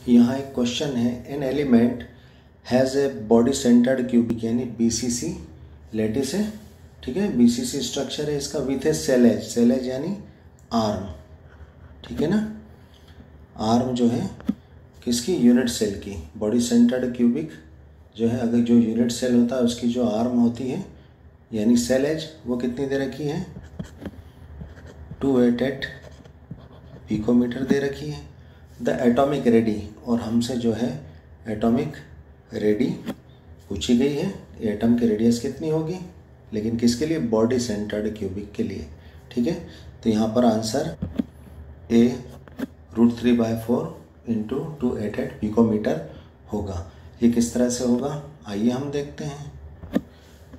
यहाँ एक क्वेश्चन है, an element has a body centred cubic यानी बीसीसी लेटिस है, ठीक है, बीसीसी स्ट्रक्चर है इसका विथ ए सेल एज यानी आर्म, ठीक है ना। आर्म जो है किसकी, यूनिट सेल की। बॉडी सेंटर्ड क्यूबिक जो है, अगर जो यूनिट सेल होता है उसकी जो आर्म होती है यानी सेल एज, वो कितनी दे रखी है, 288 पिकोमीटर दे रखी है। द एटॉमिक रेडी, और हमसे जो है एटॉमिक रेडी पूछी गई है, एटम की रेडियस कितनी होगी, लेकिन किसके लिए, बॉडी सेंटर्ड क्यूबिक के लिए, ठीक है। तो यहाँ पर आंसर A √3/4 × 288 पिकोमीटर होगा। ये किस तरह से होगा, आइए हम देखते हैं।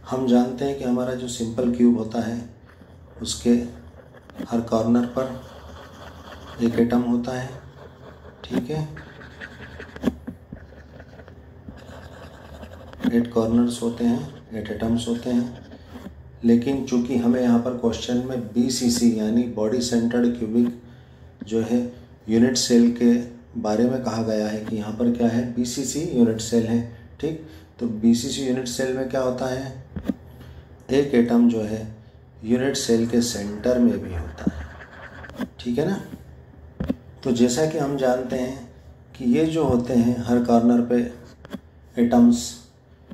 हम जानते हैं कि हमारा जो सिंपल क्यूब होता है उसके हर कॉर्नर पर एक एटम होता है, ठीक है, 8 कॉर्नर्स होते हैं, 8 एटम्स होते हैं। लेकिन चूंकि हमें यहाँ पर क्वेश्चन में बीसीसी यानी बॉडी सेंटर्ड क्यूबिक जो है यूनिट सेल के बारे में कहा गया है कि यहाँ पर क्या है, बीसीसी यूनिट सेल है, ठीक। तो बीसीसी यूनिट सेल में क्या होता है, एक एटम जो है यूनिट सेल के सेंटर में भी होता है, ठीक है ना। तो जैसा कि हम जानते हैं कि ये जो होते हैं हर कॉर्नर पे एटम्स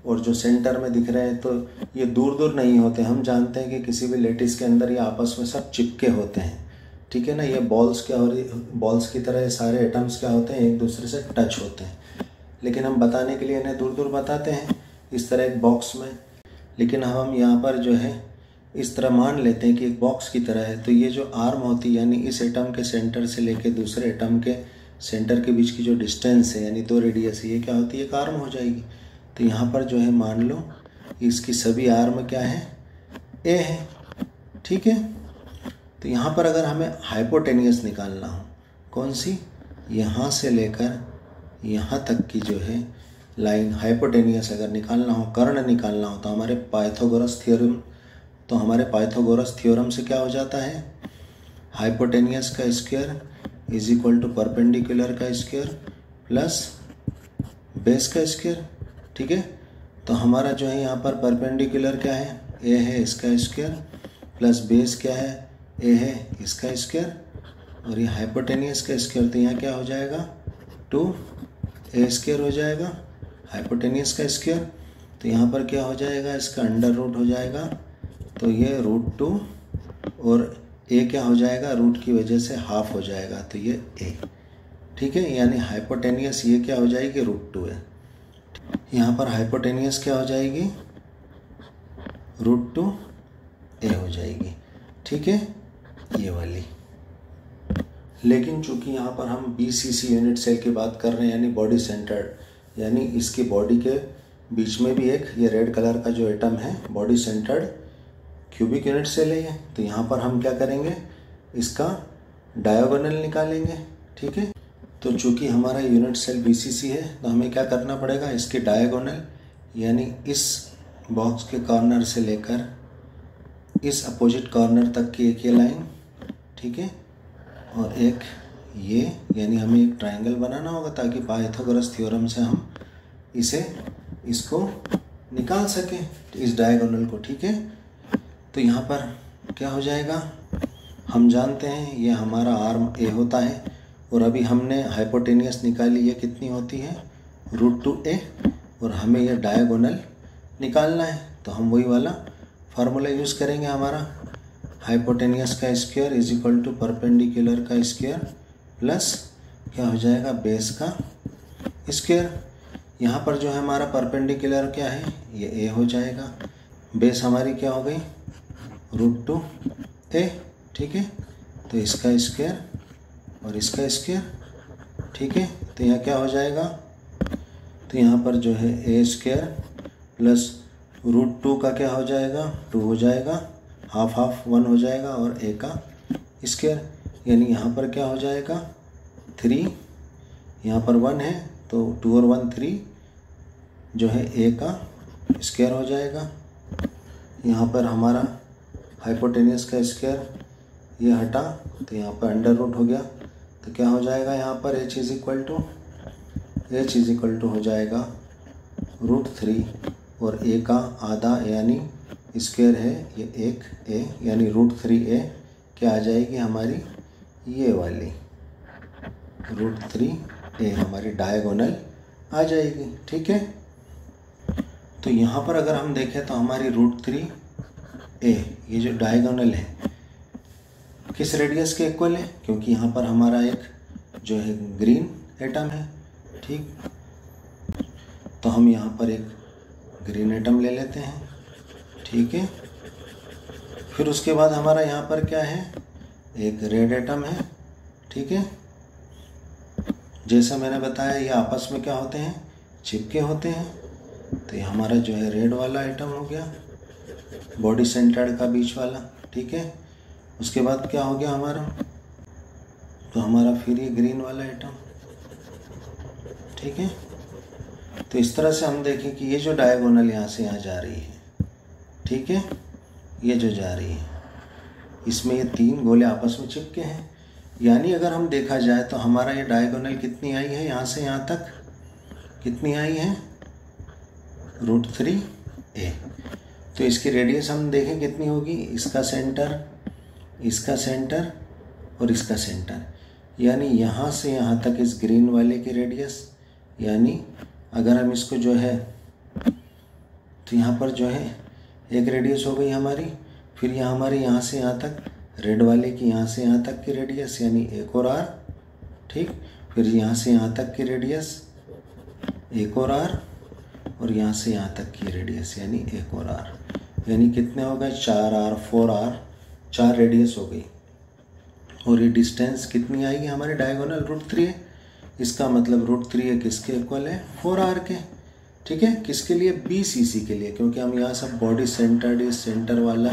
और जो सेंटर में दिख रहे हैं, तो ये दूर दूर नहीं होते। हम जानते हैं कि किसी भी लेटिस के अंदर ये आपस में सब चिपके होते हैं, ठीक है ना। ये बॉल्स क्या हो रही, बॉल्स की तरह ये सारे एटम्स क्या होते हैं, एक दूसरे से टच होते हैं। लेकिन हम बताने के लिए इन्हें दूर दूर बताते हैं इस तरह एक बॉक्स में। लेकिन हम यहाँ पर जो है इस तरह मान लेते हैं कि एक बॉक्स की तरह है। तो ये जो आर्म होती है यानी इस एटम के सेंटर से लेके दूसरे एटम के सेंटर के बीच की जो डिस्टेंस है यानी 2 रेडियस है, ये क्या होती है, एक आर्म हो जाएगी। तो यहाँ पर जो है मान लो इसकी सभी आर्म क्या है, ए है, ठीक है। तो यहाँ पर अगर हमें हाइपोटेनियस निकालना हो, कौन सी, यहाँ से लेकर यहाँ तक की जो है लाइन हाइपोटेनियस अगर निकालना हो, कर्ण निकालना हो, तो हमारे पाइथागोरस थ्योरम से क्या हो जाता है, हाइपोटेनियस का square is equal to perpendicular का स्क्वायर प्लस बेस का स्क्वायर, ठीक है। तो हमारा जो है यहाँ पर परपेंडिकुलर क्या है, ए है इसका स्क्वायर प्लस बेस क्या है, ए है इसका स्क्वायर, और ये हाइपोटेनियस का स्क्वायर, तो यहाँ क्या हो जाएगा, 2a² हो जाएगा हाइपोटेनियस का स्क्वायर। तो यहाँ पर क्या हो जाएगा, इसका अंडर रूट हो जाएगा, तो ये √2 और a क्या हो जाएगा, रूट की वजह से हाफ हो जाएगा, तो ये a, ठीक है। यानी हाइपोटेनियस ये क्या हो जाएगी, √2 है। यहाँ पर हाइपोटेनियस क्या हो जाएगी, √2a हो जाएगी, ठीक है, ये वाली। लेकिन चूंकि यहाँ पर हम बीसीसी यूनिट सेल की बात कर रहे हैं यानी बॉडी सेंटर्ड, यानी इसकी बॉडी के बीच में भी एक ये रेड कलर का जो एटम है body centred cubic unit cell है ये। तो यहाँ पर हम क्या करेंगे, इसका डायगोनल निकालेंगे, ठीक है। तो चूंकि हमारा यूनिट सेल बीसीसी है तो हमें क्या करना पड़ेगा, इसकी डायगोनल यानी इस बॉक्स के कॉर्नर से लेकर इस अपोजिट कॉर्नर तक की एक ये लाइन, ठीक है, और एक ये, यानी हमें एक ट्रायंगल बनाना होगा ताकि पाइथागोरस थ्योरम से हम इसको निकाल सकें, इस डायगोनल को, ठीक है। तो यहाँ पर क्या हो जाएगा, हम जानते हैं ये हमारा आर्म ए होता है और अभी हमने हाइपोटेनियस निकाली, ये कितनी होती है, √2a, और हमें ये डायगोनल निकालना है। तो हम वही वाला फार्मूला यूज़ करेंगे, हमारा हाइपोटेनियस का square is equal to perpendicular का स्क्वायर प्लस क्या हो जाएगा, बेस का स्क्वायर। यहाँ पर जो है हमारा परपेंडिकुलर क्या है, ये a हो जाएगा, बेस हमारी क्या हो गई, √2a, ठीक है। तो इसका स्क्वायर और इसका स्क्वायर, ठीक है। तो यहाँ क्या हो जाएगा, तो यहाँ पर जो है a² प्लस √2 का क्या हो जाएगा, 2 हो जाएगा, हाफ 1 हो जाएगा, और a का स्क्वायर, यानी यहाँ पर क्या हो जाएगा, 3, यहाँ पर 1 है तो 2 और 1 3, जो है a का स्क्वायर हो जाएगा। यहाँ पर हमारा हाइपोटेनियस का स्क्वायर ये हटा तो यहाँ पर अंडर रूट हो गया, तो क्या हो जाएगा यहाँ पर h is equal to h is equal to हो जाएगा √3 और a का आधा यानी स्क्वायर है ये 1a यानी √3a क्या आ जाएगी हमारी ये वाली √3a हमारी डायगोनल आ जाएगी। ठीक है, तो यहाँ पर अगर हम देखें तो हमारी √3a ये जो डायगोनल है किस रेडियस के इक्वल है, क्योंकि यहाँ पर हमारा एक जो है ग्रीन एटम है। ठीक, तो हम यहाँ पर एक ग्रीन एटम ले लेते हैं। ठीक है, फिर उसके बाद हमारा यहाँ पर क्या है, एक रेड एटम है। ठीक है, जैसा मैंने बताया ये आपस में क्या होते हैं, चिपके होते हैं। तो ये हमारा जो है रेड वाला एटम हो गया, बॉडी सेंटर्ड का बीच वाला। ठीक है, उसके बाद क्या हो गया हमारा, तो हमारा फिर ये ग्रीन वाला एटम। ठीक है, तो इस तरह से हम देखें कि ये जो डायगोनल यहाँ से यहाँ जा रही है, ठीक है, ये जो जा रही है इसमें ये 3 गोले आपस में चिपके हैं। यानी अगर हम देखा जाए तो हमारा ये डायगोनल कितनी आई है, यहाँ से यहाँ तक कितनी आई है, √3a। तो इसकी रेडियस हम देखें कितनी होगी, इसका सेंटर, इसका सेंटर और इसका सेंटर, यानी यहाँ से यहाँ तक इस ग्रीन वाले की रेडियस। यानी अगर हम इसको जो है तो यहाँ पर जो है एक रेडियस हो गई हमारी, फिर यहाँ हमारी यहाँ से यहाँ तक रेड वाले की यहाँ से यहाँ तक की रेडियस यानी एक और r। ठीक, फिर यहाँ से यहाँ तक की रेडियस एक और r और यहाँ से यहाँ तक की रेडियस यानी एक और r, यानी कितने हो गए 4r 4r, 4 रेडियस हो गई। और ये डिस्टेंस कितनी आएगी हमारे डायगोनल √3 है। इसका मतलब √3 किसके इक्वल है, 4r के। ठीक है, किसके लिए, BCC के लिए, क्योंकि हम यहाँ सब बॉडी सेंटर्ड सेंटर वाला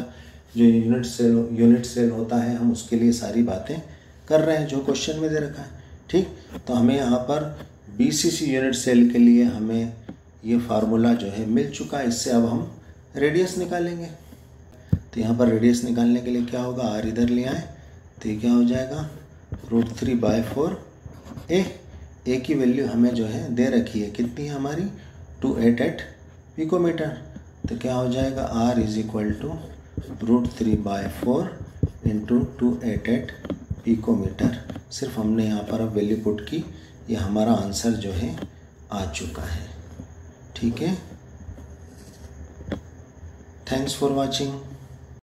जो यूनिट सेल होता है हम उसके लिए सारी बातें कर रहे हैं जो क्वेश्चन में दे रखा है। ठीक, तो हमें यहाँ पर BCC यूनिट सेल के लिए हमें ये फार्मूला जो है मिल चुका है। इससे अब हम रेडियस निकालेंगे। तो यहाँ पर रेडियस निकालने के लिए क्या होगा, r इधर ले आए तो ये क्या हो जाएगा √3/4a। a की वैल्यू हमें जो है दे रखी है, कितनी है हमारी 288 पिकोमीटर। तो क्या हो जाएगा r is equal to √3/4 into 288 picometre. सिर्फ हमने यहाँ पर अब वैल्यू पुट की, ये हमारा आंसर जो है आ चुका है। ठीक है, थैंक्स फॉर वॉचिंग।